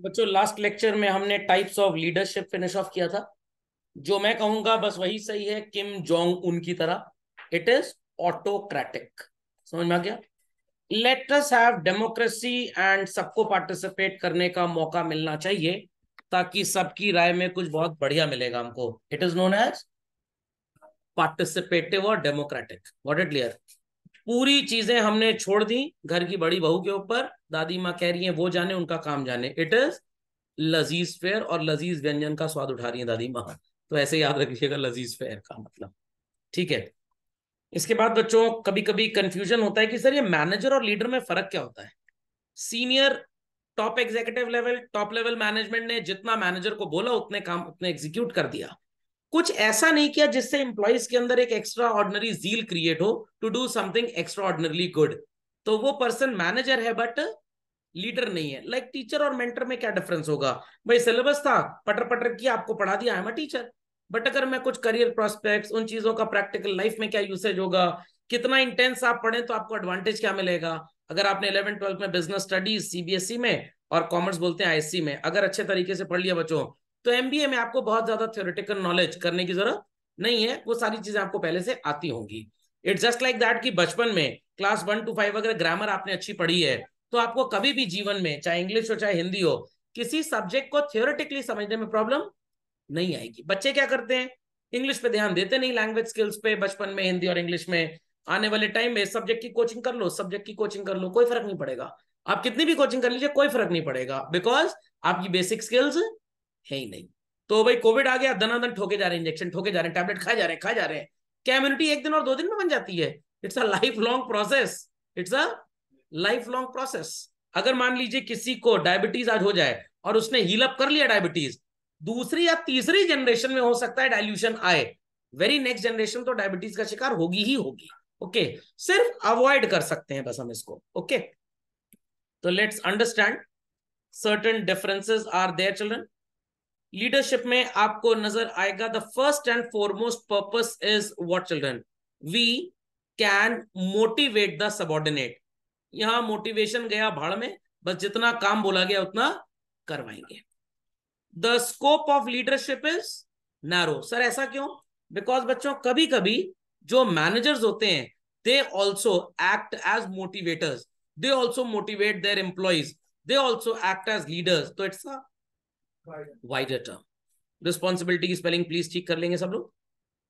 बच्चों last lecture में हमने types of leadership finish off किया था। जो मैं कहूंगा बस वही सही है, किम जोंग उन की तरह। It is autocratic. समझ में आ गया? Let us have democracy and सबको पार्टिसिपेट करने का मौका मिलना चाहिए, ताकि सबकी राय में कुछ बहुत बढ़िया मिलेगा हमको। It is known as participative और डेमोक्रेटिक। Got it clear? पूरी चीजें हमने छोड़ दी घर की बड़ी बहू के ऊपर। दादी माँ कह रही है वो जाने, उनका काम जाने। इट इज लजीज फेयर, और लजीज व्यंजन का स्वाद उठा रही है दादी माँ। तो ऐसे याद रखिएगा लजीज फेयर का मतलब। ठीक है। इसके बाद बच्चों कभी कभी कंफ्यूजन होता है कि सर ये मैनेजर और लीडर में फर्क क्या होता है। Senior top executive level, top level management ने जितना मैनेजर को बोला उतने काम उतने एग्जीक्यूट कर दिया। कुछ ऐसा नहीं किया जिससे एम्प्लॉइज के अंदर एक एक्स्ट्रा ऑर्डिनरी जील क्रिएट हो to do something extraordinarily good. तो वो पर्सन मैनेजर है बट लीडर नहीं है। लाइक टीचर और मेंटर में क्या डिफरेंस होगा? भाई सिलेबस था, पटर पटर किया, आपको पढ़ा दिया, I am a teacher. But अगर मैं कुछ करियर प्रोस्पेक्ट्स, उन चीजों का प्रैक्टिकल लाइफ में क्या यूसेज होगा, कितना इंटेंस आप पढ़ें तो आपको एडवांटेज क्या मिलेगा। अगर आपने 11th 12th में बिजनेस स्टडीज सीबीएसई में और कॉमर्स बोलते हैं आईएससी में अगर अच्छे तरीके से पढ़ लिया बच्चों, तो एमबीए में आपको बहुत ज्यादा थ्योरेटिकल नॉलेज करने की जरूरत नहीं है। वो सारी चीजें आपको पहले से आती होंगी। इट्स जस्ट लाइक दैट कि बचपन में क्लास 1 to 5 अगर ग्रामर आपने अच्छी पढ़ी है, तो आपको कभी भी जीवन में चाहे इंग्लिश हो चाहे हिंदी हो, किसी सब्जेक्ट को थियोरेटिकली समझने में प्रॉब्लम नहीं आएगी। बच्चे क्या करते हैं? इंग्लिश पे ध्यान देते नहीं, लैंग्वेज स्किल्स पे बचपन में हिंदी और इंग्लिश में। आने वाले टाइम में सब्जेक्ट की कोचिंग कर लो, सब्जेक्ट की कोचिंग कर लो, कोई फर्क नहीं पड़ेगा। आप कितनी भी कोचिंग कर लीजिए कोई फर्क नहीं पड़ेगा, बिकॉज आपकी बेसिक स्किल्स है ही नहीं। तो भाई कोविड आ गया, दनादन ठोके जा रहे हैं, इंजेक्शन ठोके जा रहे हैं, टैबलेट खाए जा रहे हैं, खाए जा रहे हैं। क्या इम्यूनिटी एक दिन और 2 दिन में बन जाती है? It's a life long process. It's a life long process. अगर मान लीजिए किसी को डायबिटीज आज हो जाए और उसने हील अप कर लिया डायबिटीज, दूसरी या तीसरी जनरेशन में हो सकता है डायल्यूशन आए। वेरी नेक्स्ट जनरेशन तो डायबिटीज का शिकार होगी ही होगी। ओके, सिर्फ अवॉइड कर सकते हैं बस हम इसको। ओके, तो let's understand certain differences are there children. Leadership में आपको नजर आएगा the first and foremost purpose is what children? We can motivate the subordinate. यहां मोटिवेशन गया भाड़ में, बस जितना काम बोला गया उतना करवाएंगे। The scope of leadership is narrow. Sir ऐसा क्यों? बिकॉज बच्चों कभी कभी जो मैनेजर्स होते हैं they also act as motivators, they also motivate their employees, they also act as leaders. तो it's a wider term. Responsibility की स्पेलिंग प्लीज ठीक कर लेंगे सब लोग।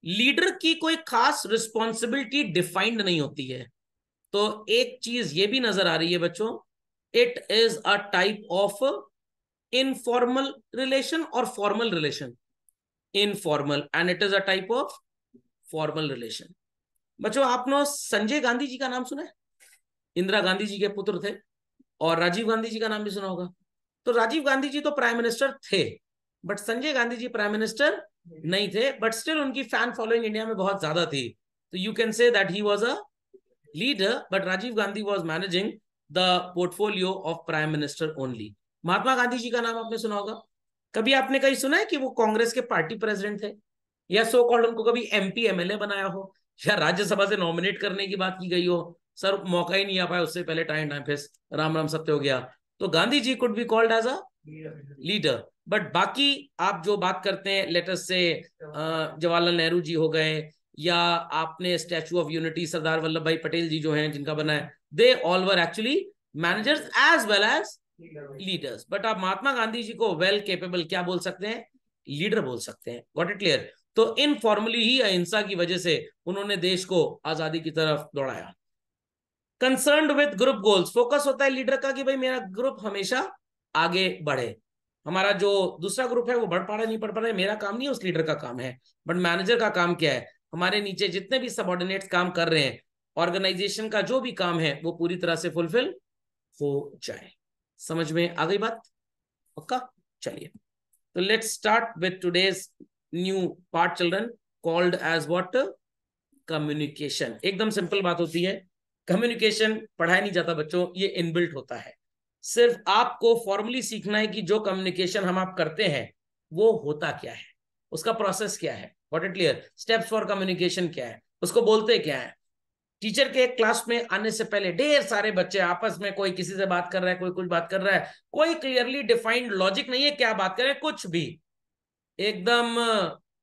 लीडर की कोई खास रिस्पॉन्सिबिलिटी डिफाइंड नहीं होती है। तो एक चीज ये भी नजर आ रही है बच्चों, it is a type of informal relation और formal relation. Informal and it is a type of formal relation. बच्चों आपने संजय गांधी जी का नाम सुना है? इंदिरा गांधी जी के पुत्र थे। और राजीव गांधी जी का नाम भी सुना होगा। तो राजीव गांधी जी तो प्राइम मिनिस्टर थे, but Sanjay Gandhi ji prime minister नहीं थे। बट स्टिल उनकी फैन फॉलोइंग इंडिया में बहुत ज्यादा थी। तो you can say that he was a leader, but Rajiv Gandhi was managing the portfolio of prime minister only. Mahatma Gandhi ji का नाम आपने सुना होगा। कभी आपने कहीं सुना है कि वो कांग्रेस के पार्टी प्रेसिडेंट थे, या सो कॉल्ड उनको कभी एमपी एमएलए बनाया हो, या राज्यसभा से नॉमिनेट करने की बात की गई हो? सर मौका ही नहीं आ पाया, उससे पहले टाइम टाइम फिर राम राम सत्य हो गया। तो Gandhi ji could be called as a leader. But बाकी आप जो बात करते हैं, लेटस से जवाहरलाल नेहरू जी हो गए, या आपने statue of unity Sardar Vallabh Bhai Patel ji जो हैं जिनका बना है, they all were actually managers as well as leaders. But आप महात्मा गांधी जी को वेल केपेबल क्या बोल सकते हैं? लीडर बोल सकते हैं। Got it clear? तो इनफॉर्मली ही अहिंसा की वजह से उन्होंने देश को आजादी की तरफ दौड़ाया। Concerned with group goals, focus होता है लीडर का कि भाई मेरा ग्रुप हमेशा आगे बढ़े। हमारा जो दूसरा ग्रुप है वो बढ़ पा रहा है नहीं बढ़ पा रहा है, मेरा काम नहीं है, उस लीडर का काम है। बट मैनेजर का काम क्या है? हमारे नीचे जितने भी सबऑर्डिनेट्स काम कर रहे हैं, ऑर्गेनाइजेशन का जो भी काम है वो पूरी तरह से फुलफिल हो जाए। समझ में आ गई बात? पक्का? चलिए, तो let's start with today's new part children, called as what? Communication. एकदम सिंपल बात होती है। कम्युनिकेशन पढ़ाया नहीं जाता बच्चों, ये इनबिल्ट होता है। सिर्फ आपको फॉर्मली सीखना है कि जो कम्युनिकेशन हम आप करते हैं वो होता क्या है, उसका प्रोसेस क्या है। What it clear? Steps for communication क्या है, उसको बोलते क्या है। टीचर के क्लास में आने से पहले ढेर सारे बच्चे आपस में, कोई किसी से बात कर रहा है, कोई कुछ बात कर रहा है, कोई क्लियरली डिफाइंड लॉजिक नहीं है क्या बात कर रहे हैं, कुछ भी एकदम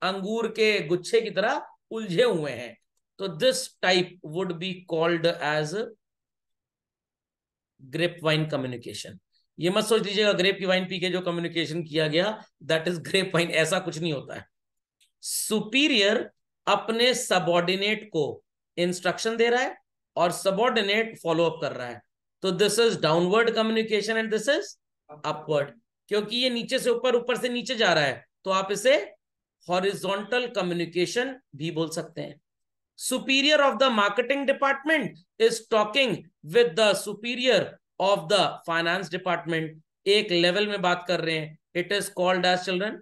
अंगूर के गुच्छे की तरह उलझे हुए हैं। तो this type would be called as grapevine communication. ये मत सोच लीजिएगा ग्रेप की वाइन पी के जो कम्युनिकेशन किया गया दैट इज ग्रेप वाइन, ऐसा कुछ नहीं होता है। सुपीरियर अपने सबॉर्डिनेट को इंस्ट्रक्शन दे रहा है और सबॉर्डिनेट फॉलो अप कर रहा है, तो this is downward communication and this is upward. क्योंकि ये नीचे से ऊपर, ऊपर से नीचे जा रहा है, तो आप इसे हॉरिजॉन्टल कम्युनिकेशन भी बोल सकते हैं। superior of the marketing department is talking with the superior of the finance department, एक लेवल में बात कर रहे हैं, it is called as children,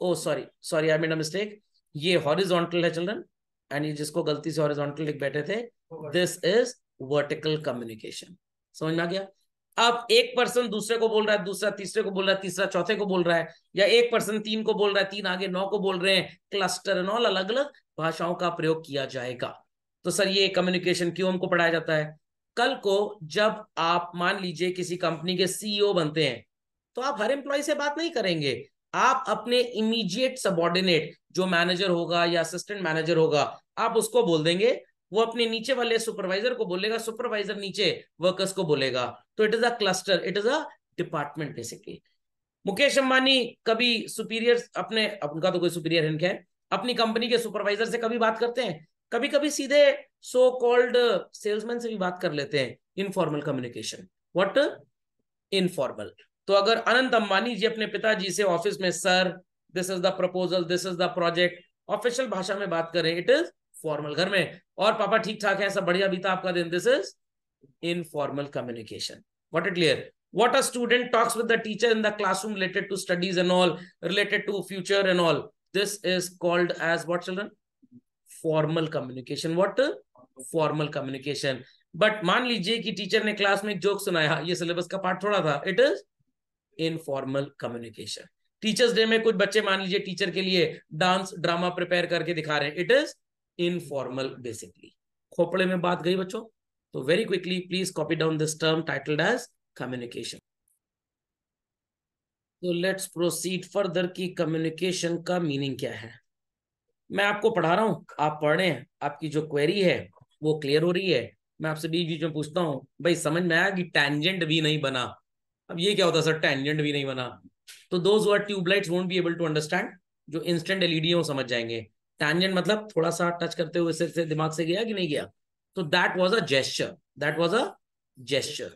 oh sorry I made a mistake, ये horizontal है children, and ये जिसको गलती से horizontal लिख बैठे थे, this is vertical communication। समझ में आ गया? अब एक पर्सन दूसरे को बोल रहा है, दूसरा तीसरे को बोल रहा है, तीसरा चौथे को बोल रहा है, या एक पर्सन तीन को बोल रहा है, तीन आगे 9 को बोल रहे हैं, क्लस्टर एंड ऑल, अलग अलग भाषाओं का प्रयोग किया जाएगा। तो सर ये कम्युनिकेशन क्यों हमको पढ़ाया जाता है? कल को जब आप मान लीजिए किसी कंपनी के सीईओ बनते हैं, तो आप हर एम्प्लॉय से बात नहीं करेंगे, आप अपने इमीडिएट सबॉर्डिनेट जो मैनेजर होगा या असिस्टेंट मैनेजर होगा, आप उसको बोल देंगे, वो अपने नीचे वाले सुपरवाइजर को बोलेगा, सुपरवाइजर नीचे वर्कर्स को बोलेगा। तो it is a cluster, it is a department basically. Mukesh Ambani कभी सुपीरियर अपने, उनका तो कोई सुपीरियर है क्या, अपनी कंपनी के सुपरवाइजर से कभी बात करते हैं? कभी कभी सीधे सो कॉल्ड सेल्समैन से भी बात कर लेते हैं, इनफॉर्मल कम्युनिकेशन। व्हाट? इनफॉर्मल। तो अगर अनंत अंबानी जी अपने पिताजी से ऑफिस में sir this is the proposal, this is the project, official भाषा में बात करें, इट इज फॉर्मल। घर में और पापा ठीक ठाक है, सब बढ़िया बीता आपका दिन, this is informal communication. What it clear? What a student talks with the teacher in the classroom related to studies and all, related to future and all, this is called as what children? Formal communication. What? Formal communication. But मान लीजिए कि teacher ने class में एक joke सुनाया, ये syllabus का part थोड़ा था, it is informal communication. Teachers day में कुछ बच्चे मान लीजिए टीचर के लिए डांस ड्रामा प्रिपेयर करके दिखा रहे हैं, इट इज इनफॉर्मल बेसिकली। खोपड़े में बात गई बच्चों? तो very quickly please copy down this term titled as communication. तो लेट्स प्रोसीड फर्दर कि कम्युनिकेशन का मीनिंग क्या है। मैं आपको पढ़ा रहा हूं, आप पढ़ रहे हैं, आपकी जो क्वेरी है वो क्लियर हो रही है। मैं आपसे बीच बीच में पूछता हूं, भाई समझ में आया कि टैंजेंट भी नहीं बना? अब ये क्या होता है सर, टैंजेंट भी नहीं बना? तो those who are tubelights won't be able to understand, जो इंस्टेंट एलईडी है वो समझ जाएंगे। टैंजेंट मतलब थोड़ा सा टच करते हुए सिर से दिमाग से गया कि नहीं गया, तो that was a gesture, that was a gesture.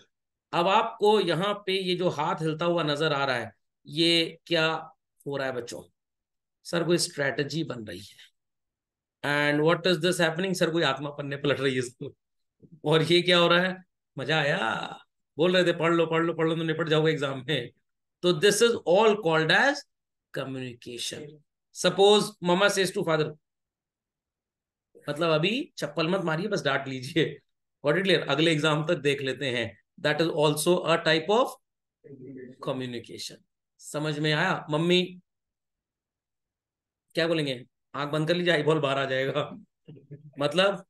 अब आपको यहाँ पे ये जो हाथ हिलता हुआ नजर आ रहा है, ये क्या हो रहा है बच्चों? सर कोई स्ट्रेटजी बन रही है। And what is this happening? Sir कोई आत्मा पन्ने पलट रही है इसको। और ये क्या हो रहा है? मजा आया? बोल रहे थे पढ़ लो पढ़ लो पढ़ लो तो निपट जाओगे एग्जाम में। तो this is all called as communication. Suppose mama says to father, मतलब अभी चप्पल मत मारिए, बस डांट लीजिए। What it clear? अगले एग्जाम तक देख लेते हैं। That is also a type of communication. समझ में आया? मम्मी क्या बोलेंगे? आंख बंद कर लीजिए, आई बॉल बाहर आ जाएगा। मतलब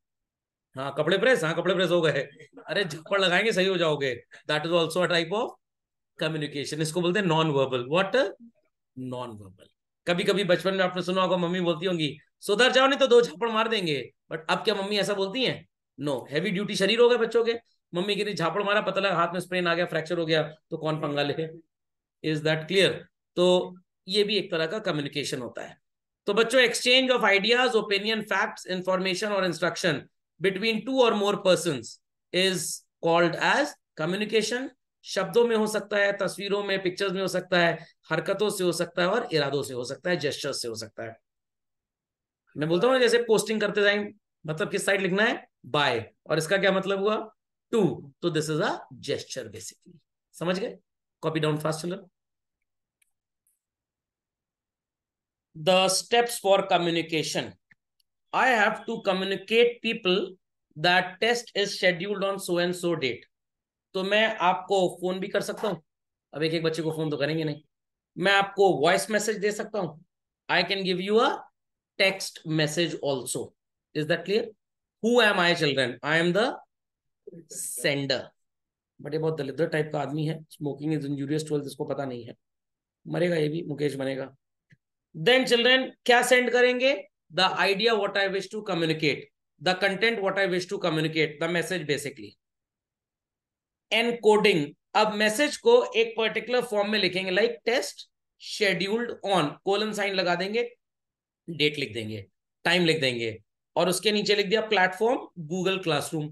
हाँ कपड़े प्रेस, हाँ कपड़े प्रेस हो गए, अरे झप्पड़ लगाएंगे सही हो जाओगे। That is also a type of communication. इसको बोलते हैं non verbal. What? Non verbal. कभी कभी बचपन में आपने सुना होगा मम्मी बोलती होंगी सुधर जाओ नहीं तो 2 झापड़ मार देंगे, बट अब क्या मम्मी ऐसा बोलती हैं? नो। हैवी ड्यूटी शरीर हो गए बच्चों के, मम्मी की झापड़ मारा, पता लगा हाथ में स्प्रेन आ गया, फ्रैक्चर हो गया, तो कौन पंगा ले? Is that clear? तो ये भी एक तरह का कम्युनिकेशन होता है। तो बच्चों exchange of ideas, opinion, facts, information और इंस्ट्रक्शन बिटवीन 2 और more persons is called as communication. शब्दों में हो सकता है, तस्वीरों में, पिक्चर्स में हो सकता है, हरकतों से हो सकता है और इरादों से हो सकता है, जेस्चर्स से हो सकता है। मैं बोलता हूँ जैसे पोस्टिंग करते टाइम मतलब किस साइड लिखना है? बाय, और इसका क्या मतलब हुआ? टू। तो this is a gesture basically. समझ गए? Copy down fast children. The steps for communication. I have to communicate people that test is scheduled on so and so date. तो मैं आपको फोन भी कर सकता हूं, अब एक एक बच्चे को फोन तो करेंगे नहीं, मैं आपको वॉइस मैसेज दे सकता हूं, I can give you a text message also. Is that clear? Who am I children, I am the sender. But ये बहुत दलिद्र टाइप का आदमी है, smoking is injurious to health, इसको पता नहीं है, मरेगा ये भी, मुकेश बनेगा। देन चिल्ड्रन क्या सेंड करेंगे, the idea what I wish to communicate, the content what I wish to communicate, the message basically. Encoding, अब मैसेज को एक पर्टिकुलर फॉर्म में लिखेंगे, like test scheduled on, colon sign लगा देंगे, डेट लिख देंगे, टाइम लिख देंगे, और उसके नीचे लिख दिया platform Google classroom,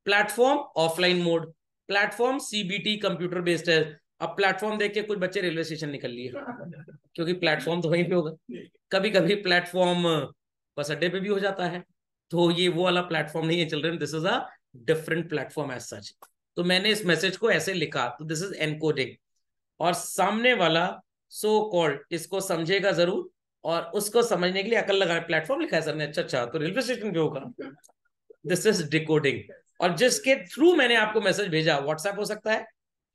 platform offline mode, platform CBT computer based है। अब प्लेटफॉर्म देख के कुछ बच्चे रेलवे स्टेशन निकल लिए, क्योंकि प्लेटफॉर्म तो वहीं पे होगा। कभी कभी प्लेटफॉर्म बस अड्डे पे भी हो जाता है, तो ये वो वाला प्लेटफॉर्म नहीं है children, this is a different platform as such. तो मैंने इस मैसेज को ऐसे लिखा, तो दिस इज एनकोडिंग। और सामने वाला सो कॉल्ड इसको समझेगा जरूर, और उसको समझने के लिए अकल लगा, प्लेटफॉर्म लिखा है सर ने, अच्छा अच्छा तो रेलवे स्टेशन पे होगा, दिस इज डिकोडिंग। और जिसके थ्रू मैंने आपको मैसेज भेजा, व्हाट्सएप हो सकता है,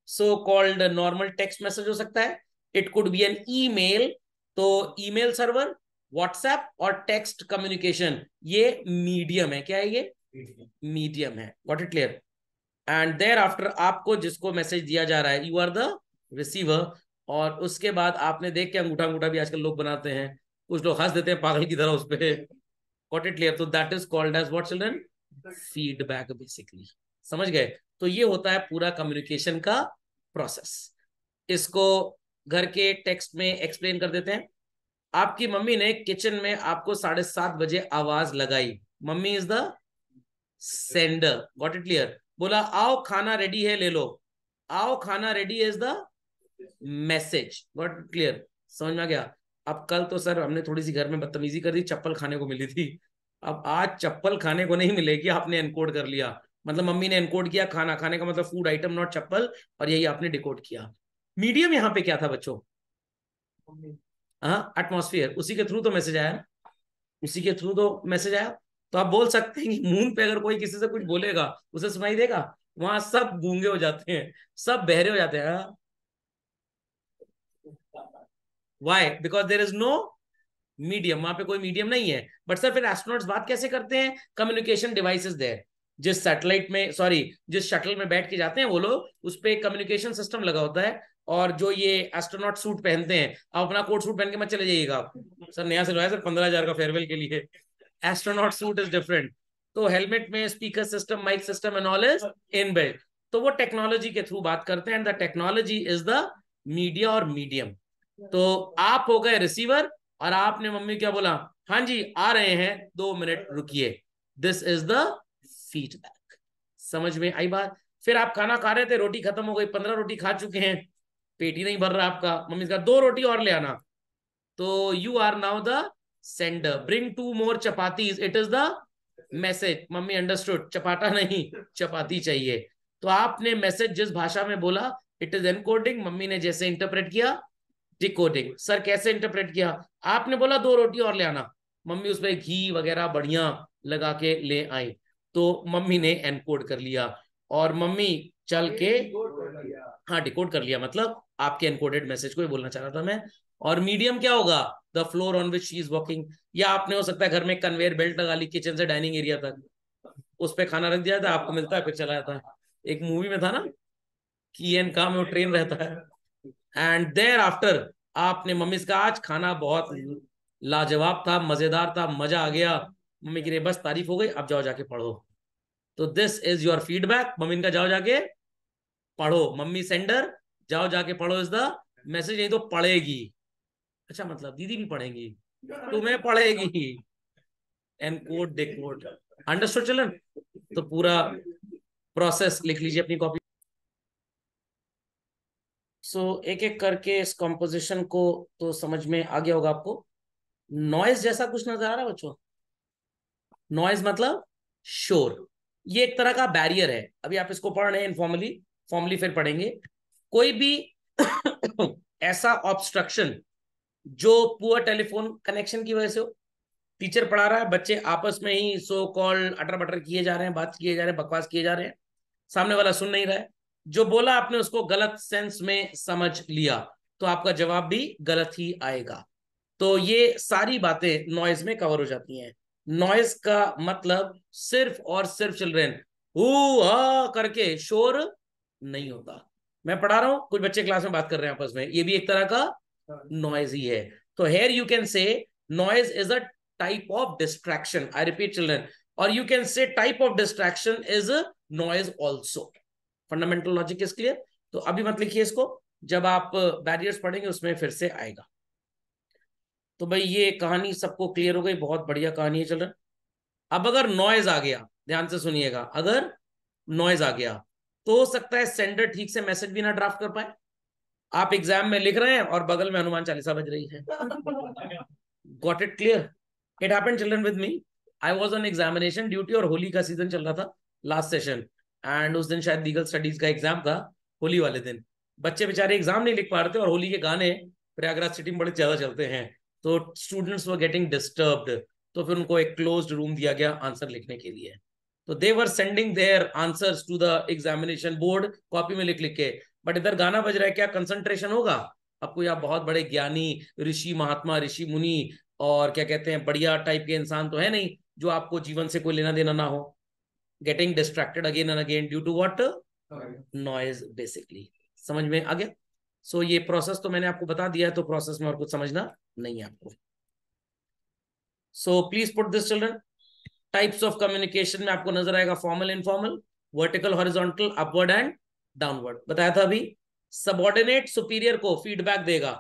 so called normal text message हो सकता है, it could be an email, तो ईमेल सर्वर, व्हाट्सएप और टेक्स्ट कम्युनिकेशन, ये मीडियम है। क्या है ये? मीडियम है। Got it clear? And there after आपको जिसको मैसेज दिया जा रहा है, यू आर द रिसीवर। और उसके बाद आपने देख के अंगूठा अंगूठा भी आजकल लोग बनाते हैं, कुछ लोग हंस देते हैं पागल की तरह उस पर। Got it clear? तो that is called as what children? Feedback basically. समझ गए? तो ये होता है पूरा कम्युनिकेशन का प्रोसेस। इसको घर के टेक्स्ट में एक्सप्लेन कर देते हैं। आपकी मम्मी ने किचन में आपको 7:30 बजे आवाज लगाई, mummy is the sender. Got it clear? बोला आओ खाना रेडी है ले लो, आओ खाना ready is the message. Got it clear? समझ में आ गया? अब कल तो सर हमने थोड़ी सी घर में बदतमीजी कर दी, चप्पल खाने को मिली थी, अब आज चप्पल खाने को नहीं मिलेगी, आपने एनकोड कर लिया। मतलब मम्मी ने एनकोड किया, खाना खाने का मतलब फूड आइटम नॉट चप्पल, और यही आपने डिकोड किया। मीडियम यहाँ पे क्या था बच्चों? हाँ, एटमॉस्फेयर, उसी के थ्रू तो मैसेज आया ना, उसी के थ्रू तो मैसेज आया। तो आप बोल सकते हैं कि मून पे अगर कोई किसी से कुछ बोलेगा उसे सुनाई देगा? वहां सब गूंगे हो जाते हैं, सब बहरे हो जाते हैं। Why? Because there is no medium, वहां पे कोई मीडियम नहीं है। बट सर फिर एस्ट्रोनॉट्स बात कैसे करते हैं? कम्युनिकेशन डिवाइसेस देयर, जिस सैटेलाइट में, सॉरी जिस शटल में बैठ के जाते हैं वो लोग, उस पर कम्युनिकेशन सिस्टम लगा होता है। और जो ये एस्ट्रोनॉट सूट पहनते हैं, आप अपना कोट सूट पहन के मत चले जाइएगा, सर नया सिलवाया सर 15,000 का फेयरवेल के लिए, एस्ट्रोनॉट सूट इज डिफरेंट। तो हेलमेट में speaker system, mike system and all is inbuilt. तो वो टेक्नोलॉजी के थ्रू बात करते हैं, and the technology is the media और मीडियम। तो आप हो गए रिसीवर, और आपने मम्मी क्या बोला? हाँ जी आ रहे हैं, 2 मिनट रुकिए, दिस इज द फीडबैक। समझ में आई बात? फिर आप खाना खा रहे थे, रोटी खत्म हो गई, 15 रोटी खा चुके हैं, पेट ही नहीं भर रहा आपका, मम्मी ने कहा 2 रोटी और ले आना, तो you are now the sender, bring 2 more chapatis, it is the message. Mummy understood, चपाटा नहीं चपाती चाहिए। तो आपने मैसेज जिस भाषा में बोला, इट इज एनकोडिंग, मम्मी ने जैसे इंटरप्रेट किया डिकोडिंग। सर कैसे इंटरप्रेट किया? आपने बोला 2 रोटी और ले आना, मम्मी उसमें घी वगैरह बढ़िया लगा के ले आई, तो मम्मी ने एनकोड कर लिया। और मम्मी चल के, हाँ डिकोड कर लिया, मतलब आपके एनकोडेड मैसेज को ही बोलना चाह रहा था मैं। और मीडियम क्या होगा? The floor on which she is walking. या आपने हो सकता है घर में कन्वेयर बेल्ट लगा ली किचन से डाइनिंग एरिया तक, उस पर खाना रख दिया था, आपको मिलता है फिर चला जाता है। एक मूवी में था ना, की एन का में वो ट्रेन रहता है। एंड देयर आफ्टर आपने मम्मी से कहा आज खाना बहुत लाजवाब था, मजेदार था, मजा आ गया, मम्मी की बस तारीफ हो गई, अब जाओ जाके पढ़ो। तो this is your feedback. Mummy का जाओ जाके पढ़ो, मम्मी सेंडर, जाओ जाके पढ़ो इज द मैसेज, नहीं तो पढ़ेगी। अच्छा मतलब दीदी भी पढ़ेगी, तुम्हें पढ़ेगी, एनकोड डिकोड। Understood children? तो पूरा प्रोसेस लिख लीजिए अपनी कॉपी। सो एक एक करके इस कंपोजिशन को तो समझ में आ गया होगा आपको। नॉइज जैसा कुछ नजर आ रहा है बच्चों? नॉइज मतलब शोर, ये एक तरह का बैरियर है। अभी आप इसको पढ़ रहे हैं इनफॉर्मली, फॉर्मली फिर पढ़ेंगे। कोई भी ऐसा ऑब्स्ट्रक्शन जो पुअर टेलीफोन कनेक्शन की वजह से हो, टीचर पढ़ा रहा है, बच्चे आपस में ही सो कॉल अटर बटर किए जा रहे हैं, बात किए जा रहे हैं, बकवास किए जा रहे हैं, सामने वाला सुन नहीं रहा है, जो बोला आपने उसको गलत सेंस में समझ लिया, तो आपका जवाब भी गलत ही आएगा। तो ये सारी बातें नॉइज में कवर हो जाती हैं। नॉइज का मतलब सिर्फ और सिर्फ चिल्ड्रेन हु हा करके शोर नहीं होता। मैं पढ़ा रहा हूं, कुछ बच्चे क्लास में बात कर रहे हैं आपस में, ये भी एक तरह का नॉइज ही है। तो here you can say noise is a type of distraction, I repeat children, और you can say type of distraction is noise also. Fundamental logic is clear. तो अभी मत लिखिए इसको, जब आप बैरियर्स पढ़ेंगे उसमें फिर से आएगा। तो भाई ये कहानी सबको क्लियर हो गई, बहुत बढ़िया कहानी है चिल्ड्रन। अब अगर नॉइज आ गया, ध्यान से सुनिएगा, अगर नॉइज आ गया तो हो सकता है सेंडर ठीक से मैसेज भी ना ड्राफ्ट कर पाए। आप एग्जाम में लिख रहे हैं और बगल में हनुमान चालीसा बज रही है। Got it clear? It happened children with me. I was on examination duty और होली का सीजन चल रहा था, लास्ट सेशन, एंड उस दिन शायद लीगल स्टडीज का एग्जाम था, होली वाले दिन। बच्चे बेचारे एग्जाम नहीं लिख पा रहे थे और होली के गाने प्रयागराज सिटी में बड़े ज्यादा चलते हैं, तो स्टूडेंट्स वर गेटिंग डिस्टर्ब्ड। तो फिर उनको एक क्लोज्ड रूम दिया गया आंसर लिखने के लिए। तो they were sending their answers to the examination board copy में लिख लिख के, बट इधर गाना बज रहा है, क्या कंसंट्रेशन होगा? अब कोई आप बहुत बड़े ज्ञानी ऋषि महात्मा ऋषि मुनि और क्या कहते हैं बढ़िया टाइप के इंसान तो है नहीं जो आपको जीवन से कोई लेना देना ना हो। Getting distracted again and again due to what? Noise basically. समझ में आ गया? सो ये प्रोसेस तो मैंने आपको बता दिया है, तो प्रोसेस में और कुछ समझना नहीं है आपको। So please put this children. Types of communication में आपको नजर आएगा formal, informal, vertical, horizontal, upward and downward. बताया था अभी। सबऑर्डिनेट सुपीरियर को फीडबैक देगा,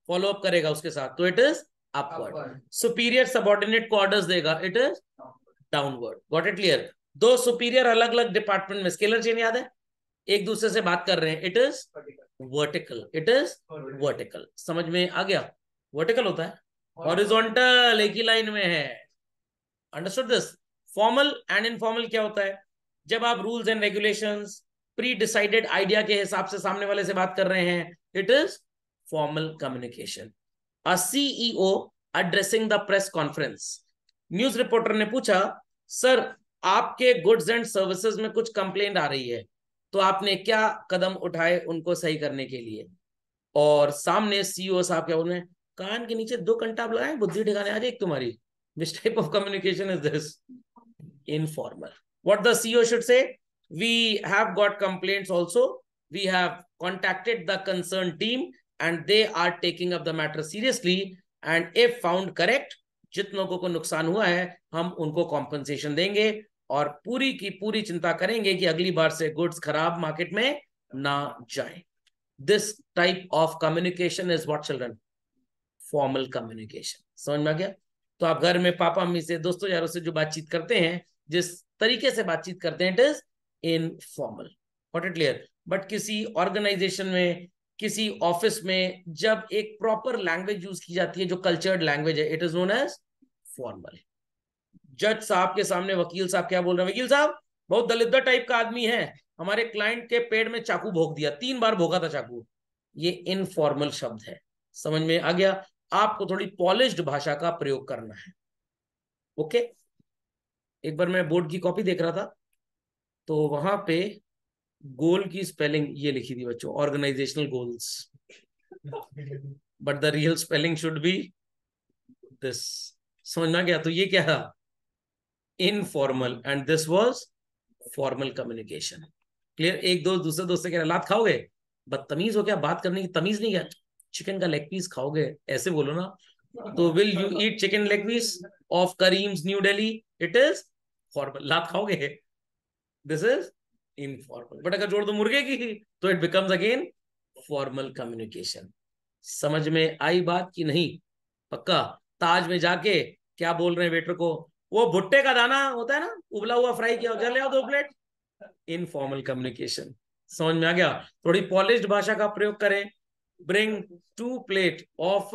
फॉलो अप करेगा उसके साथ, तो it is upward. Superior subordinate को ऑर्डर्स देगा, it is downward. Got it clear? दो सुपीरियर अलग अलग डिपार्टमेंट में, स्केलर चेन याद है, एक दूसरे से बात कर रहे हैं, it is vertical, it is vertical. समझ में आ गया? वर्टिकल होता है, हॉरिजॉन्टल एक ही लाइन में है। Understood this? Formal and informal क्या होता है? जब आप rules and regulations, pre decided idea के हिसाब से सामने वाले से बात कर रहे हैं, it is formal communication. A CEO addressing the press conference. News reporter ने पूछा, सर आपके गुड्स एंड सर्विसेज में कुछ कंप्लेंट आ रही है, तो आपने क्या कदम उठाए उनको सही करने के लिए? और सामने सीईओ साहब क्या बोल रहे हैं, कान के नीचे दो कंटा आप लगाए, बुद्धि ठिकाने आ जाए तुम्हारी। Which type of communication is this? Informal. What the CEO should say? We have got complaints also. We have contacted the concerned team and they are taking up the matter seriously. And if found correct, जिन लोगों को नुकसान हुआ है हम उनको compensation देंगे और पूरी की पूरी चिंता करेंगे कि अगली बार से गुड्स खराब मार्केट में ना जाए। This type of communication is what children? Formal communication. समझ में आ गया? तो आप घर में पापा मम्मी से, दोस्तों यारों से जो बातचीत करते हैं, जिस तरीके से बातचीत करते हैं, it is informal. What it clear? But किसी ऑर्गेनाइजेशन में, किसी ऑफिस में जब एक प्रॉपर लैंग्वेज यूज की जाती है जो कल्चर्ड लैंग्वेज है, it is known as formal. जज साहब के सामने वकील साहब क्या बोल रहे हैं, वकील साहब बहुत दलिद्र टाइप का आदमी है, हमारे क्लाइंट के पेड़ में चाकू भोंक दिया, 3 बार भोगा था चाकू। ये इनफॉर्मल शब्द है। समझ में आ गया? आपको थोड़ी पॉलिश्ड भाषा का प्रयोग करना है। ओके? एक बार मैं बोर्ड की कॉपी देख रहा था, तो वहां पे गोल की स्पेलिंग ये लिखी थी बच्चों, organisational goals, but the real spelling should be this. समझ में आ गया? तो ये क्या था? Informal, and this was formal communication. Clear? एक दोस्त दूसरे दोस्त से कह रहा लात खाओगे, बदतमीज हो क्या, बात करने की तमीज नहीं है, चिकन का लेग पीस खाओगे, ऐसे बोलो ना। तो will you eat chicken leg piece of Karim's new Delhi? It is formal. लात खाओगे? This is informal. बट अगर जोड़ दो मुर्गे की तो it becomes again formal communication. समझ में आई बात की नहीं? पक्का? ताज में जाके क्या बोल रहे हैं वेटर को, वो भुट्टे का दाना होता है ना, उबला हुआ फ्राई किया, जल आओ 2 प्लेट। Informal communication. समझ में आ गया? थोड़ी पॉलिश्ड भाषा का प्रयोग करें। Bring 2 plate of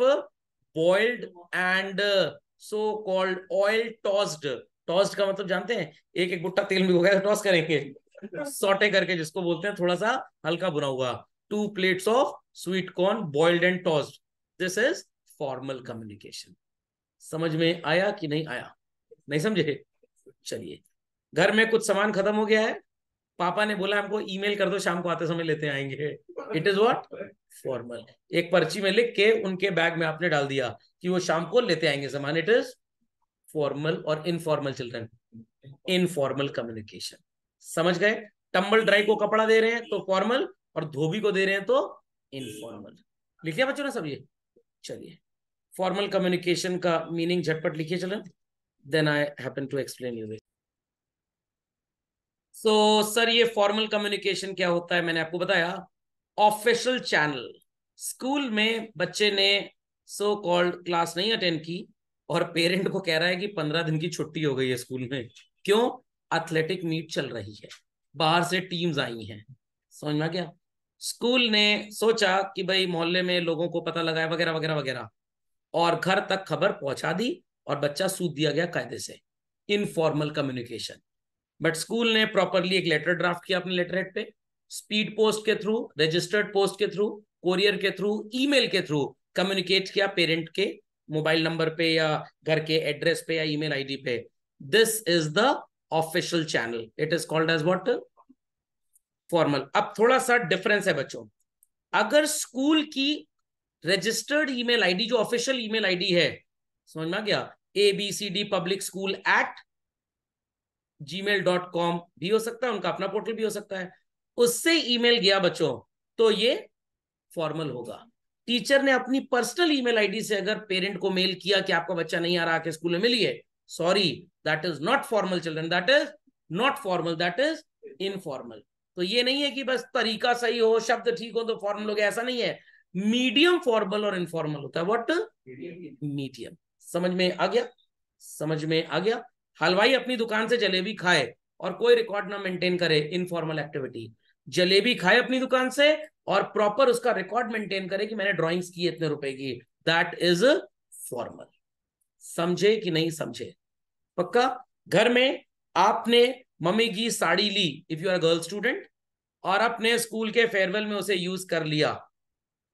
boiled and so called oil tossed. Tossed का मतलब जानते हैं? एक एक बुट्टा तेल में भिगोकर टॉस करेंगे, सॉटे करके, जिसको बोलते हैं थोड़ा सा हल्का भुना हुआ। 2 plates of sweet corn boiled and tossed. This is formal communication. समझ में आया कि नहीं आया? नहीं समझे? चलिए, घर में कुछ सामान खत्म हो गया है, पापा ने बोला हमको ईमेल कर दो, शाम को आते समय लेते आएंगे। It is what? फॉर्मल। एक पर्ची में लिख के उनके बैग में आपने डाल दिया कि वो शाम को लेते आएंगे सामान, इट इज फॉर्मल और इनफॉर्मल चिल्ड्रन, इनफॉर्मल कम्युनिकेशन। समझ गए? टंबल ड्राई को कपड़ा दे रहे हैं तो फॉर्मल, और धोबी को दे रहे हैं तो इनफॉर्मल। लिख लिया बच्चों ने सब ये? चलिए, फॉर्मल कम्युनिकेशन का मीनिंग झटपट लिखिए children, then I happen to explain you this. So sir, ये फॉर्मल कम्युनिकेशन क्या होता है? मैंने आपको बताया, ऑफिशियल चैनल। स्कूल में बच्चे ने सो कॉल्ड क्लास नहीं अटेंड की और पेरेंट को कह रहा है कि 15 दिन की छुट्टी हो गई है स्कूल में। क्यों? एथलेटिक मीट चल रही है, बाहर से टीम्स आई हैं। समझ में आ गया? स्कूल ने सोचा कि भाई मोहल्ले में लोगों को पता लगा है वगैरह वगैरह वगैरह, और घर तक खबर पहुंचा दी और बच्चा सूद दिया गया कायदे से। Informal communication. बट स्कूल ने प्रॉपरली एक लेटर ड्राफ्ट किया अपने लेटर हेड पे, स्पीड पोस्ट के थ्रू, रजिस्टर्ड पोस्ट के थ्रू, कोरियर के थ्रू, ईमेल के थ्रू कम्युनिकेट किया पेरेंट के मोबाइल नंबर पे या घर के एड्रेस पे या ईमेल आईडी पे। This is the official channel, it is called as what? Formal. अब थोड़ा सा डिफरेंस है बच्चों। अगर स्कूल की रजिस्टर्ड ईमेल आईडी, जो ऑफिशियल ईमेल आईडी है, समझ में आ गया, ABCD public school eight gmail.com भी हो सकता है, उनका अपना पोर्टल भी हो सकता है, उससे ईमेल गया बच्चों, तो ये फॉर्मल होगा। टीचर ने अपनी पर्सनल ईमेल आईडी से अगर पेरेंट को मेल किया कि आपका बच्चा नहीं आ रहा, के स्कूल में मिलिए, sorry, that is not formal children, that is not formal, that is informal. तो ये नहीं है कि बस तरीका सही हो, शब्द ठीक हो तो फॉर्मल हो गया, ऐसा नहीं है। मीडियम फॉर्मल और इनफॉर्मल होता है। व्हाट? मीडियम। समझ में आ गया? समझ में आ गया? हलवाई अपनी दुकान से जलेबी खाए और कोई रिकॉर्ड ना मेंटेन करे, इनफॉर्मल एक्टिविटी। जलेबी खाए अपनी दुकान से और प्रॉपर उसका रिकॉर्ड मेंटेन करे कि मैंने ड्राइंग्स की इतने रुपए की, दैट इज फॉर्मल। समझे कि नहीं समझे? पक्का? घर में आपने मम्मी की साड़ी ली, if you are girl student, और अपने स्कूल के फेयरवेल में उसे यूज कर लिया,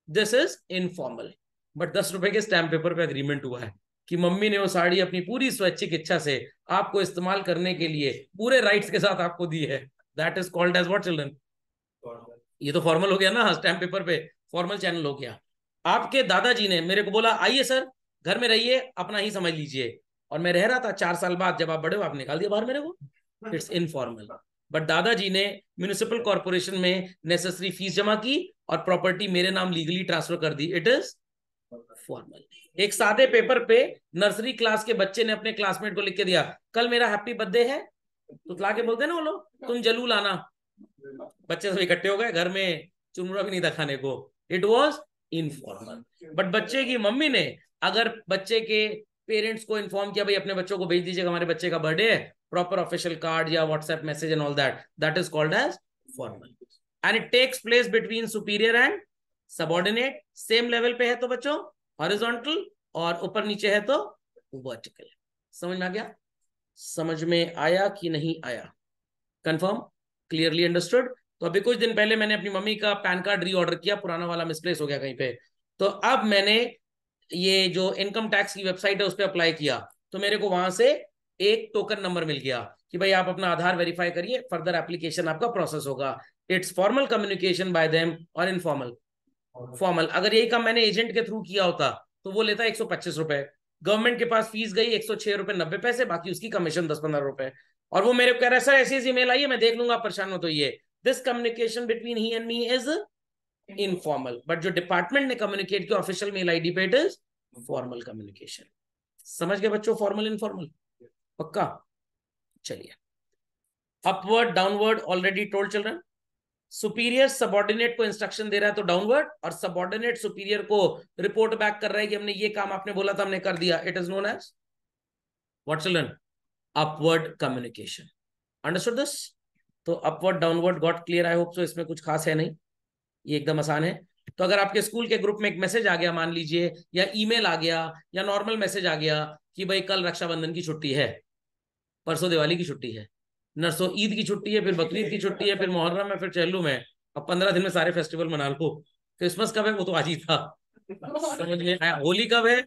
दिस इज इनफॉर्मल। बट 10 रुपए के स्टैम्प पेपर पे अग्रीमेंट हुआ है कि मम्मी ने वो साड़ी अपनी पूरी स्वैच्छिक इच्छा से आपको इस्तेमाल करने के लिए पूरे राइट्स के साथ आपको दी है, that is called as what children? ये तो फॉर्मल हो गया ना, स्टैम्प पेपर पे फॉर्मल चैनल हो गया। आपके दादाजी ने मेरे को बोला, आइए सर घर में रहिए, अपना ही समझ लीजिए, और मैं रह रहा था, 4 साल बाद जब आप बड़े हो आप निकाल दिया बाहर मेरे को, इट्स इनफॉर्मल। बट दादाजी ने म्यूनिसिपल कॉर्पोरेशन में नेसेसरी फीस जमा की और प्रॉपर्टी मेरे नाम लीगली ट्रांसफर कर दी, इट इज फॉर्मल। एक सादे पेपर पे नर्सरी क्लास के बच्चे ने अपने क्लासमेट को लिख के दिया, कल मेरा हैप्पी बर्थडे है, तो ला के बोलते ना वो लोग, तुम जरूर लाना। बच्चे सब इकट्ठे हो गए घर में, चुनमुरा भी नहीं था खाने को, इट वॉज इनफॉर्मल। बट बच्चे की मम्मी ने अगर बच्चे के पेरेंट्स को इन्फॉर्म किया, भाई अपने बच्चों को भेज दीजिएगा, हमारे बच्चे का बर्थडे है, प्रॉपर ऑफिशियल कार्ड या WhatsApp message and all that, that is called as formal. And it takes place between superior and subordinate. Same level पे है तो बच्चों हॉरिजॉन्टल, और ऊपर नीचे है तो वर्टिकल। समझ में आ गया? समझ में आया कि नहीं आया? कंफर्म? Clearly understood? तो अभी कुछ दिन पहले मैंने अपनी मम्मी का पैन कार्ड रीऑर्डर किया, पुराना वाला मिसप्लेस हो गया कहीं पे, तो अब मैंने ये जो इनकम टैक्स की वेबसाइट है उस पर अप्लाई किया, तो मेरे को वहां से एक टोकन नंबर मिल गया कि भाई आप अपना आधार वेरीफाई करिए, फर्दर एप्लीकेशन आपका प्रोसेस होगा। It's formal communication bye them और इनफॉर्मल? फॉर्मल। अगर यही काम मैंने एजेंट के थ्रू किया होता तो वो लेता 125 रुपए, गवर्नमेंट के पास फीस गई 106 रुपए 90 पैसे, बाकी उसकी कमीशन 10-15 रुपए, और वो मेरे को कह रहा है सर ऐसी ऐसी मेल आई है, मैं देख लूंगा, परेशान हो तो ये। This communication between he and me is informal, but जो डिपार्टमेंट ने कम्युनिकेट किया ऑफिशियल मेल आईडी पे, इट इज फॉर्मल कम्युनिकेशन। समझ गए बच्चों? Formal informal? पक्का? चलिए, upward downward already told children. Superior subordinate को इंस्ट्रक्शन दे रहा है तो डाउनवर्ड, और सबॉर्डिनेट सुपीरियर को रिपोर्ट बैक कर रहा है कि हमने ये काम आपने बोला था हमने कर दिया, it is known as what children? Upward communication. Understood this? तो upward downward got clear? I hope so. इसमें कुछ खास है नहीं, ये एकदम आसान है। तो अगर आपके स्कूल के ग्रुप में एक मैसेज आ गया मान लीजिए, या ईमेल आ गया, या नॉर्मल मैसेज आ गया कि भाई कल रक्षाबंधन की छुट्टी है, परसों दिवाली की छुट्टी है, नरसों ईद की छुट्टी है, फिर बकरीद की छुट्टी है, फिर मुहर्रम है, फिर चहल्लुम में, अब 15 दिन में सारे फेस्टिवल मना लो। क्रिसमस कब है? वो तो आज ही था। समझ में आया? होली कब है?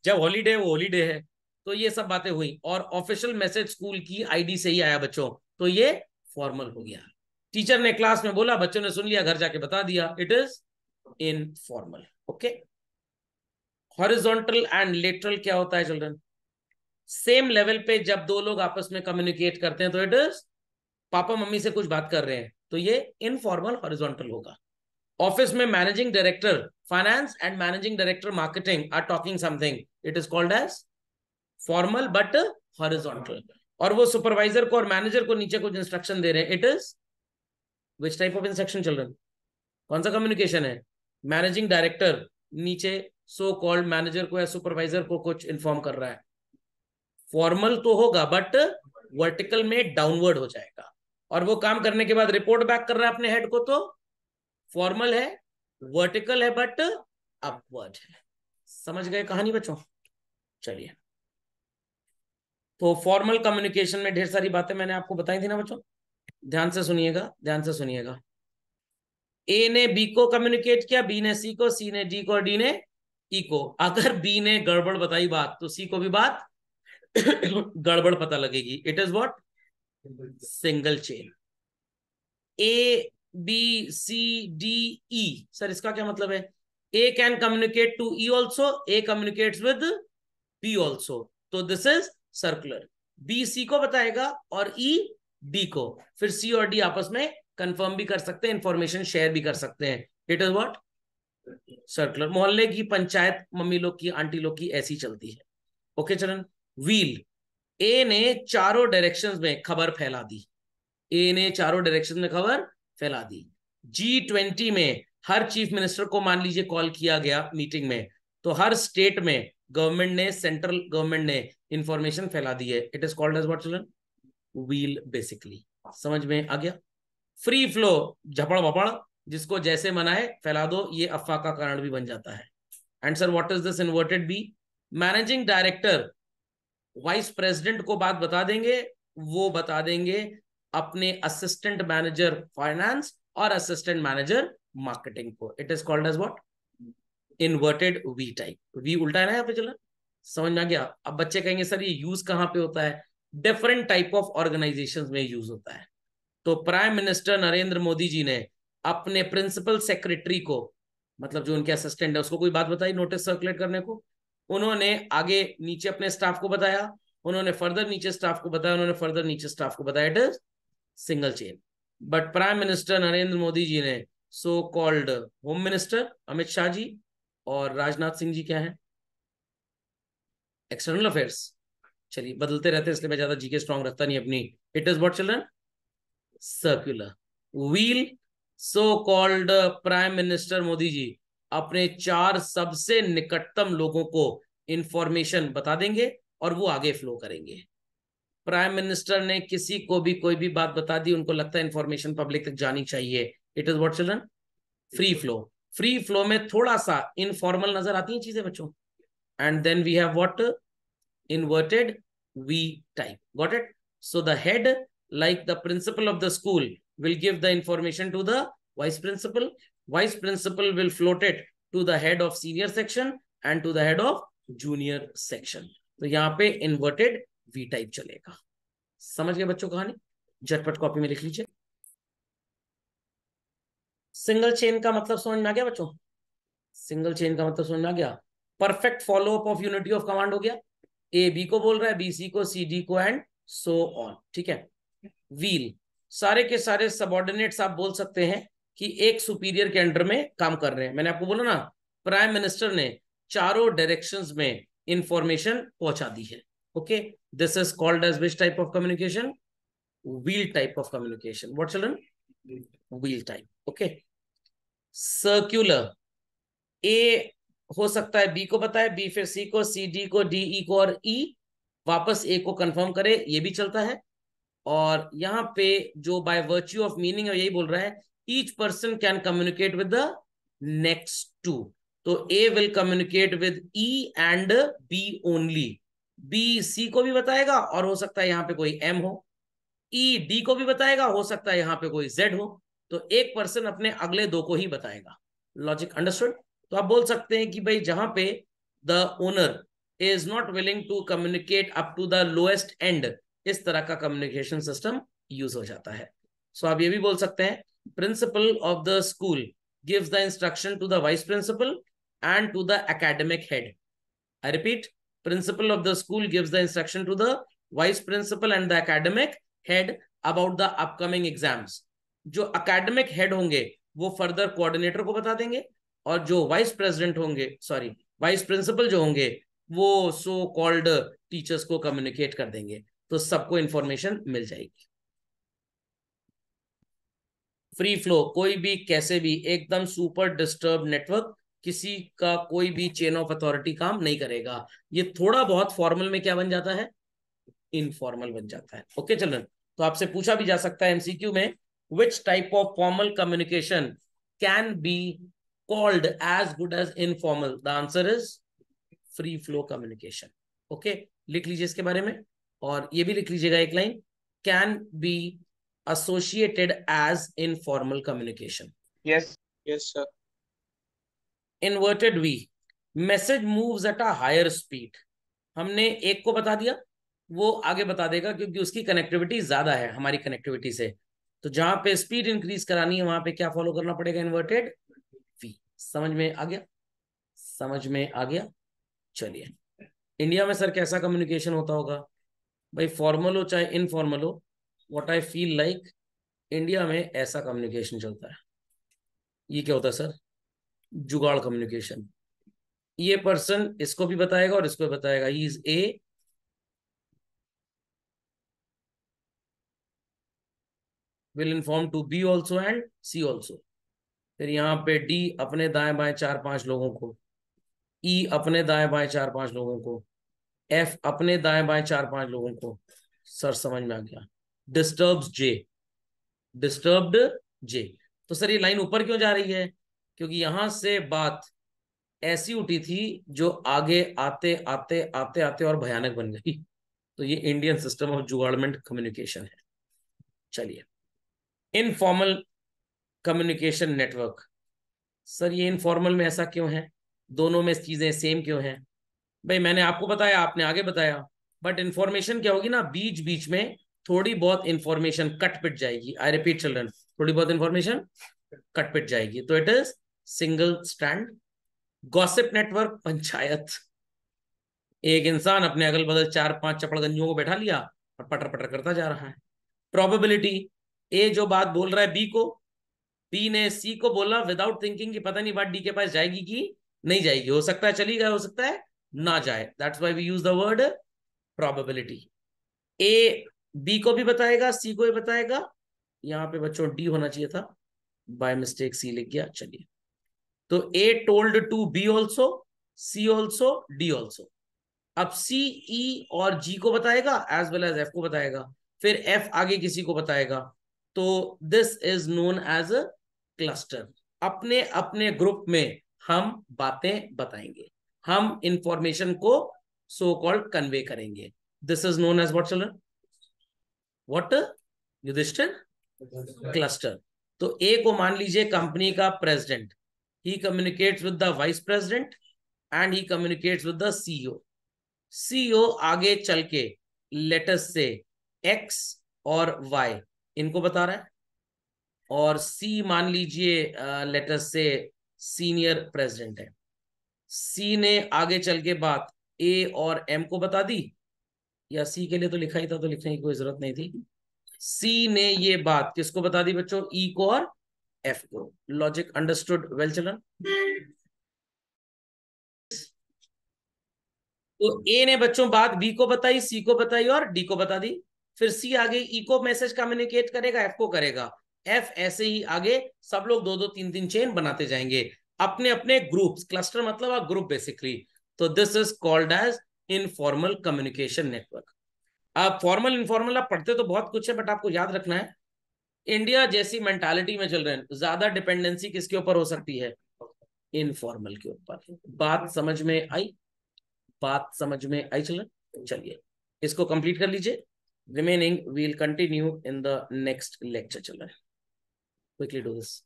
जब हॉलीडे वो हॉलीडे है। तो ये सब बातें हुई, और ऑफिशियल मैसेज स्कूल की आईडी से ही आया बच्चों, तो ये फॉर्मल हो गया। टीचर ने क्लास में बोला, बच्चों ने सुन लिया, घर जाके बता दिया, it is informal. Okay? Horizontal and lateral क्या होता है चिल्ड्रन? सेम लेवल पे जब दो लोग आपस में कम्युनिकेट करते हैं तो इट इज पापा मम्मी से कुछ बात कर रहे हैं तो ये इनफॉर्मल हॉरिजॉन्टल होगा. ऑफिस में managing director finance and managing director marketing are talking something, it is called as formal but horizontal. और वो सुपरवाइजर को और मैनेजर को नीचे कुछ इंस्ट्रक्शन दे रहे हैं, it is which type of instruction children? कौन सा कम्युनिकेशन है? मैनेजिंग डायरेक्टर नीचे सो कॉल्ड मैनेजर को या सुपरवाइजर को कुछ इन्फॉर्म कर रहा है. फॉर्मल तो होगा बट वर्टिकल में डाउनवर्ड हो जाएगा. और वो काम करने के बाद रिपोर्ट बैक कर रहा है अपने हेड को, तो फॉर्मल है, वर्टिकल है बट अपवर्ड है. समझ गए कहानी बच्चों? चलिए, तो फॉर्मल कम्युनिकेशन में ढेर सारी बातें मैंने आपको बताई थी ना बच्चों. ध्यान से सुनिएगा, ध्यान से सुनिएगा. ए ने बी को कम्युनिकेट किया, बी ने सी को, सी ने डी को, डी ने ई को. अगर बी ने गड़बड़ बताई बात तो सी को भी बात गड़बड़ पता लगेगी. It is what? Single chain. A B C D E. Sir इसका क्या मतलब है? A can communicate to E also, A communicates with B also, तो this is circular. B C को बताएगा और ई डी को. फिर सी और डी आपस में कंफर्म भी कर सकते हैं, इंफॉर्मेशन शेयर भी कर सकते हैं. It is what? सर्कुलर. मोहल्ले की पंचायत मम्मी लोग की, आंटी लोग की ऐसी चलती है. ओके चलन. व्हील. ए ने चारों डायरेक्शंस में खबर फैला दी. ए ने चारों डायरेक्शन में खबर फैला दी. G20 में हर चीफ मिनिस्टर को मान लीजिए कॉल किया गया मीटिंग में, तो हर स्टेट में गवर्नमेंट ने, सेंट्रल गवर्नमेंट ने इंफॉर्मेशन फैला दी है. It is called as what children? Wheel basically. समझ में आ गया? फ्री फ्लो, झपड़ भपड़, जिसको जैसे मना है फैला दो, ये अफवाह का कारण भी बन जाता है. And sir what is this inverted B? Managing director vice president को बात बता देंगे, वो बता देंगे अपने असिस्टेंट मैनेजर फाइनेंस और असिस्टेंट मैनेजर मार्केटिंग को. It is called as what? Inverted V type. V उल्टा है ना यहाँ पे चला. समझ में आ गया? अब बच्चे कहेंगे सर ये यूज कहाँ पे होता है? डिफरेंट टाइप ऑफ ऑर्गेनाइजेशंस में यूज होता है. तो प्राइम मिनिस्टर नरेंद्र मोदी जी ने अपने प्रिंसिपल सेक्रेटरी को, मतलब जो उनके असिस्टेंट है, उसको कोई बात बताई नोटिस सर्कुलेट करने को. उन्होंने आगे नीचे अपने स्टाफ को बताया, उन्होंने फर्दर नीचे स्टाफ को बताया, उन्होंने फर्दर नीचे स्टाफ को बताया. It is single chain. But prime minister Narendra Modi ji ने so called home minister Amit Shah ji और राजनाथ सिंह जी क्या है? External affairs. चलिए, बदलते रहते हैं इसलिए मैं ज्यादा जीके स्ट्रॉन्ग रखता नहीं अपनी. It is what children? Circular. Wheel. So called prime minister Modi ji अपने 4 सबसे निकटतम लोगों को इंफॉर्मेशन बता देंगे और वो आगे फ्लो करेंगे. प्राइम मिनिस्टर ने किसी को भी कोई भी बात बता दी, उनको लगता है इंफॉर्मेशन पब्लिक तक जानी चाहिए. It is what children? Free flow. Free flow में थोड़ा सा इनफॉर्मल नजर आती हैं चीजें बच्चों. And then we have what? Inverted V type. Got it? So the head, like the principal of the school, will give the information to the vice principal. Vice principal will float it to the head of senior section and to the head of junior section. तो यहाँ पे inverted V type चलेगा. समझ गए बच्चों कहानी? झटपट copy में लिख लीजिए. सिंगल चेन का मतलब समझ में आ गया बच्चों? सिंगल चेन का मतलब समझ में आ गया? Perfect follow up of unity of command हो गया. ए बी को बोल रहा है, बी सी को, सी डी को, एंड सो ऑन. ठीक है. व्हील. सारे के सारे सबऑर्डिनेट्स आप बोल सकते हैं कि एक सुपीरियर के अंडर में काम कर रहे हैं. मैंने आपको बोला ना, प्राइम मिनिस्टर ने चारों डायरेक्शंस में इंफॉर्मेशन पहुंचा दी है. Okay, this is called as which type of communication? Wheel type of communication. What children? Wheel type. Okay. Circular. A हो सकता है बी को बताए, बी फिर सी को, सी डी को, डी ई को, और ई वापस ए को कंफर्म करे, ये भी चलता है. और यहाँ पे जो बाय वर्च्यू ऑफ मीनिंग है यही बोल रहा है, each person can communicate with the next two. तो A will communicate with E and B only. B C को भी बताएगा और हो सकता है यहाँ पे कोई एम हो. ई डी को भी बताएगा, हो सकता है यहाँ पे कोई जेड हो. तो एक पर्सन अपने अगले दो को ही बताएगा. Logic understood? तो आप बोल सकते हैं कि भाई जहां पे the owner is not willing to communicate up to the lowest end, इस तरह का कम्युनिकेशन सिस्टम यूज हो जाता है. सो आप ये भी बोल सकते हैं, principal of the school gives the instruction to the vice principal and to the academic head. I repeat, principal of the school gives the instruction to the vice principal and the academic head about the upcoming exams. जो academic head होंगे वो further coordinator को बता देंगे, और जो vice president होंगे, sorry vice principal जो होंगे, वो सो कॉल्ड टीचर्स को कम्युनिकेट कर देंगे, तो सबको इंफॉर्मेशन मिल जाएगी। फ्री फ्लो, कोई भी कैसे भी, एकदम सुपर डिस्टर्ब नेटवर्क, किसी का कोई भी चेन ऑफ अथॉरिटी काम नहीं करेगा। ये थोड़ा बहुत फॉर्मल में क्या बन जाता है, इनफॉर्मल बन जाता है। ओके चिल्ड्रन, तो आपसे पूछा भी जा सकता है एमसीक्यू में, which type of formal communication can be called as good as informal? The answer is free flow communication. Okay, लिख लीजिए इसके बारे में, और ये भी लिख लीजिएगा एक line, can be associated as informal communication. Yes, yes, sir. Inverted V, message moves at a higher speed. हमने एक को बता दिया, वो आगे बता देगा क्योंकि उसकी कनेक्टिविटी ज्यादा है हमारी कनेक्टिविटी से। तो जहां पे स्पीड इंक्रीज करानी है वहां पे क्या फॉलो करना पड़ेगा, इन्वर्टेड वी। समझ में आ गया? समझ में आ गया? चलिए, इंडिया में सर कैसा कम्युनिकेशन होता होगा भाई, फॉर्मल हो चाहे इनफॉर्मल हो, what I feel like India में ऐसा कम्युनिकेशन चलता है। ये क्या होता है सर, जुगाड़ कम्युनिकेशन। ये पर्सन इसको भी बताएगा और इसको भी बताएगा, he is A, will inform to B also and C also. फिर यहाँ पे डी अपने दाएं बाएं 4-5 लोगों को, ई अपने दाएं बाएं 4-5 लोगों को, एफ अपने दाएं बाएं 4-5 लोगों को। सर समझ में आ गया? डिस्टर्ब्स जे, डिस्टर्ब्ड जे। तो सर ये लाइन ऊपर क्यों जा रही है? क्योंकि यहां से बात ऐसी उठी थी जो आगे आते आते आते आते और भयानक बन गई। तो ये इंडियन सिस्टम ऑफ जुगाड़मेंट कम्युनिकेशन है। चलिए, इनफॉर्मल कम्युनिकेशन नेटवर्क। सर ये इनफॉर्मल में ऐसा क्यों है, दोनों में चीजें सेम क्यों हैं? भाई मैंने आपको बताया, आपने आगे बताया, बट इंफॉर्मेशन क्या होगी ना, बीच बीच में थोड़ी बहुत इंफॉर्मेशन कट पिट जाएगी। आई रिपीट चिल्ड्रन, थोड़ी बहुत इंफॉर्मेशन कट पिट जाएगी, तो it is single stand. Gossip network, panchayat. एक इंसान अपने अगल बगल 4-5 चपड़गंजियों को बैठा लिया और पटर पटर करता जा रहा है। प्रोबेबिलिटी, ए जो बात बोल रहा है बी को, बी ने सी को बोला विदाउट थिंकिंग कि पता नहीं बात डी के पास जाएगी कि नहीं जाएगी, हो सकता है चली जाए, हो सकता है ना जाए, that's why we use the word probability. A B को भी बताएगा, सी को भी बताएगा। यहां पे बच्चों डी होना चाहिए था, बाय मिस्टेक सी लिख गया। चलिए, तो A told to B also, C also, D also. अब सी, ई और जी को बताएगा एज वेल एज एफ को बताएगा, फिर एफ आगे किसी को बताएगा। तो this is known as a cluster. अपने अपने ग्रुप में हम बातें बताएंगे, हम इंफॉर्मेशन को सो कॉल्ड कन्वे करेंगे। This is known as what children, what Yudhishthir? Cluster. तो ए को मान लीजिए कंपनी का president, he communicates with the vice president and he communicates with the CEO. CEO आगे चल के लेटस से एक्स और वाई इनको बता रहा है, और सी मान लीजिए लेटस से सीनियर प्रेसिडेंट है। सी ने आगे चल के बात ए और एम को बता दी, या सी के लिए तो लिखा ही था तो लिखने की कोई जरूरत नहीं थी। सी ने ये बात किसको बता दी बच्चों, ई को और एफ को। Logic understood well children? तो ए ने बच्चों बात बी को बताई, सी को बताई और डी को बता दी। फिर सी आगे ई को मैसेज कम्युनिकेट करेगा, एफ को करेगा, एफ ऐसे ही आगे सब लोग 2-2 3-3 चेन बनाते जाएंगे अपने अपने ग्रुप्स। क्लस्टर मतलब अ ग्रुप बेसिकली। तो this is called as informal communication network. अब फॉर्मल इनफॉर्मल आप पढ़ते तो बहुत कुछ है, बट आपको याद रखना है इंडिया जैसी मेंटालिटी में चल रहे हैं, ज्यादा डिपेंडेंसी किसके ऊपर हो सकती है, इनफॉर्मल के ऊपर। बात समझ में आई? बात समझ में आई चिल्ड्रन? चलिए, इसको कंप्लीट कर लीजिए, remaining will continue in the next lecture children. Quickly do this.